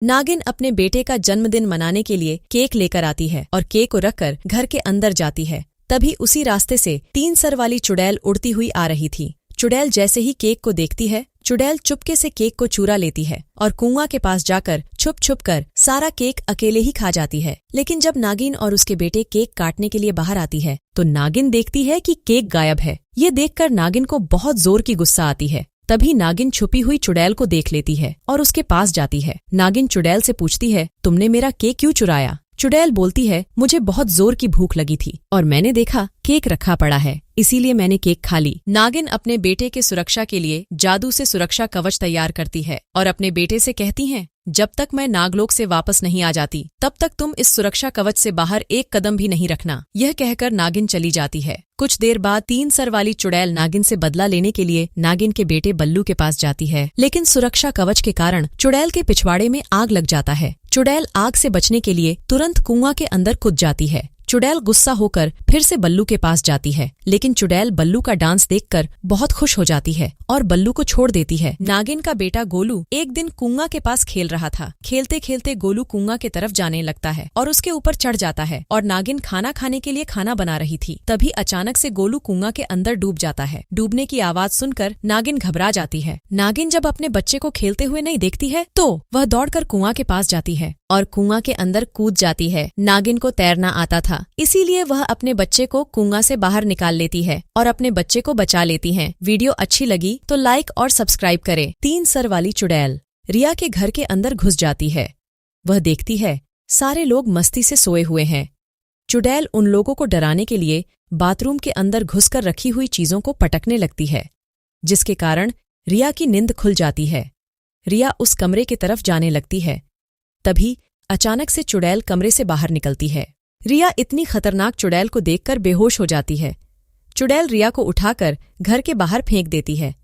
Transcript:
नागिन अपने बेटे का जन्मदिन मनाने के लिए केक लेकर आती है और केक को रखकर घर के अंदर जाती है। तभी उसी रास्ते से 3 सर वाली चुड़ैल उड़ती हुई आ रही थी। चुड़ैल जैसे ही केक को देखती है, चुड़ैल चुपके से केक को चुरा लेती है और कुआं के पास जाकर छुप छुप कर सारा केक अकेले ही खा जाती है। लेकिन जब नागिन और उसके बेटे केक काटने के लिए बाहर आती है तो नागिन देखती है कि केक गायब है। ये देखकर नागिन को बहुत जोर की गुस्सा आती है। तभी नागिन छुपी हुई चुड़ैल को देख लेती है और उसके पास जाती है। नागिन चुड़ैल से पूछती है, तुमने मेरा केक क्यों चुराया? चुड़ैल बोलती है, मुझे बहुत जोर की भूख लगी थी और मैंने देखा केक रखा पड़ा है, इसीलिए मैंने केक खा ली। नागिन अपने बेटे के सुरक्षा के लिए जादू से सुरक्षा कवच तैयार करती है और अपने बेटे से कहती है, जब तक मैं नागलोक से वापस नहीं आ जाती तब तक तुम इस सुरक्षा कवच से बाहर एक कदम भी नहीं रखना। यह कहकर नागिन चली जाती है। कुछ देर बाद 3 सर वाली चुड़ैल नागिन से बदला लेने के लिए नागिन के बेटे बल्लू के पास जाती है, लेकिन सुरक्षा कवच के कारण चुड़ैल के पिछवाड़े में आग लग जाता है। चुड़ैल आग से बचने के लिए तुरंत कुआं के अंदर कूद जाती है। चुड़ैल गुस्सा होकर फिर से बल्लू के पास जाती है, लेकिन चुड़ैल बल्लू का डांस देखकर बहुत खुश हो जाती है और बल्लू को छोड़ देती है। नागिन का बेटा गोलू एक दिन कुआं के पास खेल रहा था। खेलते खेलते गोलू कुआं के तरफ जाने लगता है और उसके ऊपर चढ़ जाता है और नागिन खाना खाने के लिए खाना बना रही थी। तभी अचानक से गोलू कुआं के अंदर डूब जाता है। डूबने की आवाज सुनकर नागिन घबरा जाती है। नागिन जब अपने बच्चे को खेलते हुए नहीं देखती है तो वह दौड़कर कुआं के पास जाती है और कुआं के अंदर कूद जाती है। नागिन को तैरना आता था, इसीलिए वह अपने बच्चे को कुआं से बाहर निकाल लेती है और अपने बच्चे को बचा लेती है। वीडियो अच्छी लगी तो लाइक और सब्सक्राइब करें। 3 सर वाली चुड़ैल रिया के घर के अंदर घुस जाती है। वह देखती है सारे लोग मस्ती से सोए हुए हैं। चुड़ैल उन लोगों को डराने के लिए बाथरूम के अंदर घुसकर रखी हुई चीजों को पटकने लगती है, जिसके कारण रिया की नींद खुल जाती है। रिया उस कमरे की तरफ जाने लगती है। तभी अचानक से चुड़ैल कमरे से बाहर निकलती है। रिया इतनी खतरनाक चुड़ैल को देखकर बेहोश हो जाती है। चुड़ैल रिया को उठाकर घर के बाहर फेंक देती है